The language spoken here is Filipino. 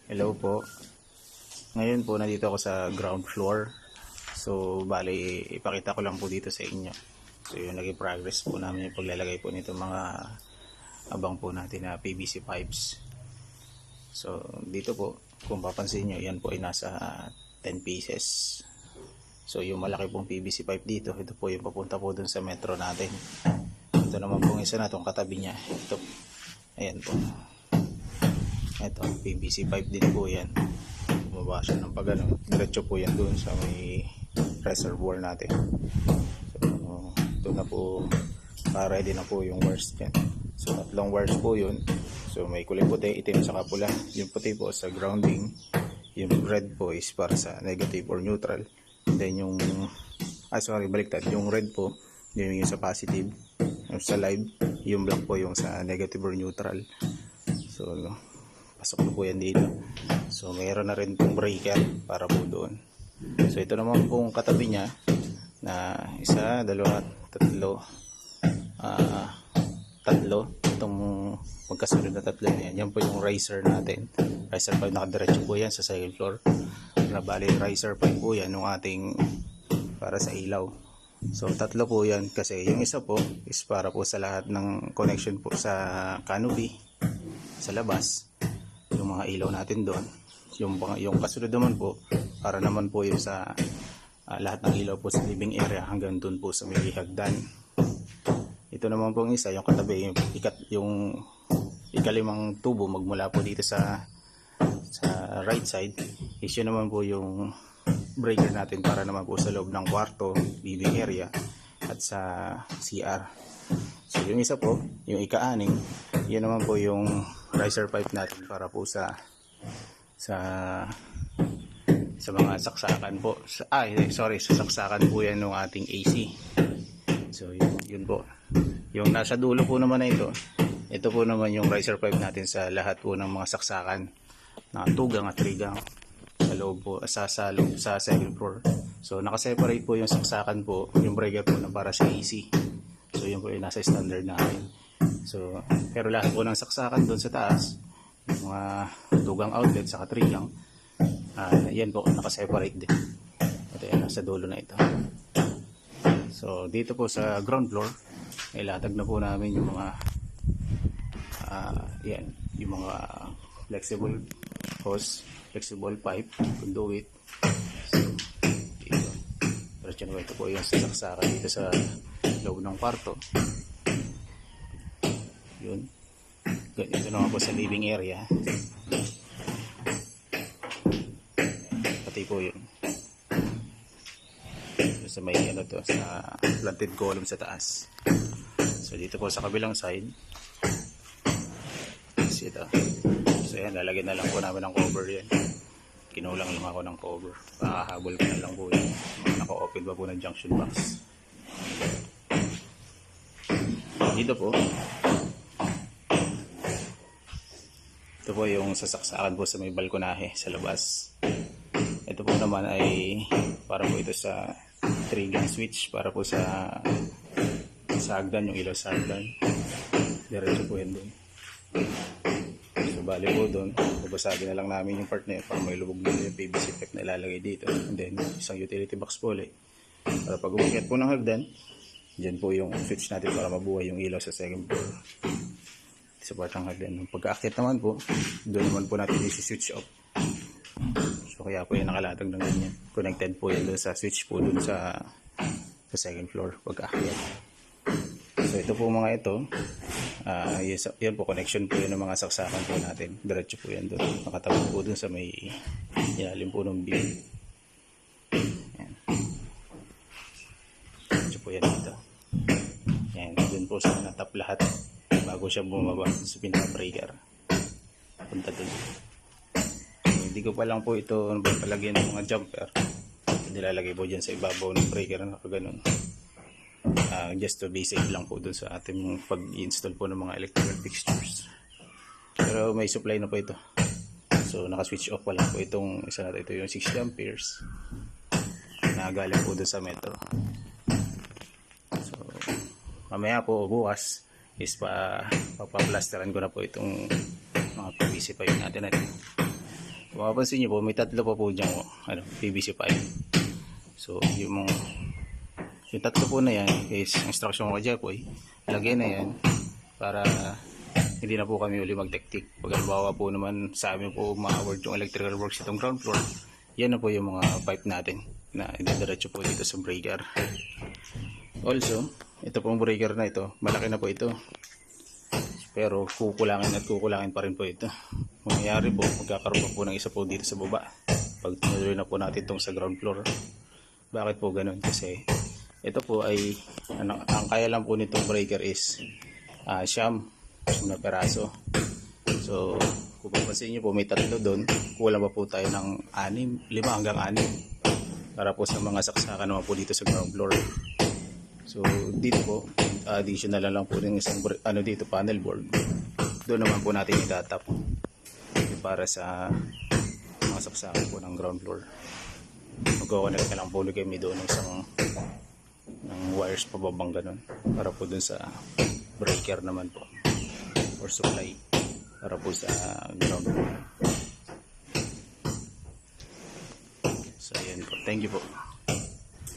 Hello po. Ngayon po nandito ako sa ground floor. So bali ipakita ko lang po dito sa inyo. So yung naging progress po namin yung paglalagay po nito mga abang po natin na PVC pipes. So dito po kung papansin nyo, yan po ay nasa 10 pieces. So yung malaki pong PVC pipe dito, ito po yung papunta po dun sa metro natin. Ito naman pong isa na itong katabi niya. Ito, ayan po. Ito, PVC pipe din po yan. Bumaba siya ng pagano. Diretso po yan doon sa may reservoir natin. So, ito na po. Ready na po yung wires dyan. So, 3 wires po yun. So, may kulay puti, itim, saka pula. Yung puti po sa grounding. Yung red po is para sa negative or neutral. And then yung, baliktad. Yung red po, yung sa positive. Yung sa live, yung black po yung sa negative or neutral. So, pasok na po yan dito. So mayroon na rin pong breaker para po doon. So ito naman pong katabi niya na isa, dalawa, tatlo. Tatlo. Itong magkasunod na tatlo yan. Yan po yung riser natin. Riser 5 nakadiretso po yan sa second floor. Nabali riser 5 po yan yung ating para sa ilaw. So tatlo po yan kasi yung isa po is para po sa lahat ng connection po sa canopy sa labas. Yung mga ilaw natin doon. Yung kasunod naman po para naman po yung sa lahat ng ilaw po sa living area hanggang doon po sa may hagdan. Ito naman po yung isa, yung katabi, yung ikalimang tubo magmula po dito sa right side. Is yun naman po yung breaker natin para naman po sa loob ng kwarto, living area at sa CR. So yung isa po, yung ika-aning, yun naman po yung riser pipe natin para po sa mga saksakan po. Sa saksakan po yan ng ating AC. So yun po. Yung nasa dulo po naman na ito po naman yung riser pipe natin sa lahat po ng mga saksakan na 2 gang at 3 gang sa loob po, sa second floor. So nakaseparate po yung saksakan po, yung breaker po na para sa AC. So yun po yung nasa standard natin. So pero lahat po ng saksakan doon sa taas, yung mga 2 gang outlet saka 3 gang, yan po nakaseparate din. Ito yan, nasa dulo na ito. So dito po sa ground floor, ilatag na po namin yung mga yung mga flexible hose, flexible pipe, conduit. So dito, diretso na ito po yung sasaksakan dito sa loob ng kwarto. Yun. Ito naman po sa living area. Pati po yun. So, sa may sa planted column sa taas. So dito po sa kabilang side. Ito. So yan, lalagyan na lang po namin ng cover yan. Kinulang lang ako ng cover. Pahahabol ko na lang po yan. Naka-open pa po ng junction box. Dito po. Ito po yung sasaksakan po sa may balkonahe sa labas. Ito po naman ay para po ito sa 3 gang switch para po sa hagdan, yung ilaw sa hagdan. Diretso po yan doon. So bali po doon, babasagin na lang namin yung part na yun para may lubog na yung PVC pipe na ilalagay dito. And then isang utility box po ulit. Para pag umakyat po ng hagdan, dyan po yung switch natin para mabuhay yung ilaw sa second floor. Sa part ng hagdan. Pagka-akyat naman po, doon naman po natin isi-switch off. So kaya po yung nakalatag ng ganyan. Connected po yun doon sa switch po doon sa second floor pagka-akyat. So ito po mga ito, yan po connection po yun ng mga saksakan po natin. Diretso po yan doon. Nakatabi po doon sa may ilalim po ng beam. Yan. Diretso po yan dito. Yan, doon po sa natap lahat bago siya bumaba sa pinaka-breaker. Punta doon. Hindi ko pa lang po ito palagyan ng mga jumper. Nilalagay po dyan sa ibabaw ng breaker na nakaganon. Just to be safe lang po dun sa ating pag-install po ng mga electrical fixtures. Pero may supply na po ito. So naka-switch off pa lang po itong isa natin. Ito yung 60 amperes na galing po dun sa metro. So mamaya po bukas is papaplasteran ko na po itong mga PVC pipe natin. Kung mapapansin nyo po, may tatlo pa po dyan PVC pipe. So yung tatlo po na yan is instruction ko dyan po lagyan na yan para hindi na po kami uli magtektik. Pag halimbawa po naman sa amin po ma-award yung electrical works itong ground floor, yan na po yung mga pipe natin na idadiretso po dito sa breaker. Also, ito pong breaker na ito, malaki na po ito. Pero kukulangin pa rin po ito. Mangyayari po, magkakaroon po ng isa po dito sa baba. Pag tinuloy na po natin itong sa ground floor. Bakit po ganun? Kasi ito po ay, ang kaya lang po nitong breaker is siyam na peraso. So, kung papansin nyo po, may tatlo doon. Kulang pa po tayo ng 5 hanggang 6 para po sa mga saksakan naman po dito sa ground floor. So, dito po, additional na lang po ng isang dito, panel board. Doon naman po natin itatap para sa mga saksakan po ng ground floor. Magkoconnect na lang po ulit kami doon ng isang wires pababang ganun para po dun sa breaker naman po or supply para po sa ground floor. So, ayan po. Thank you po.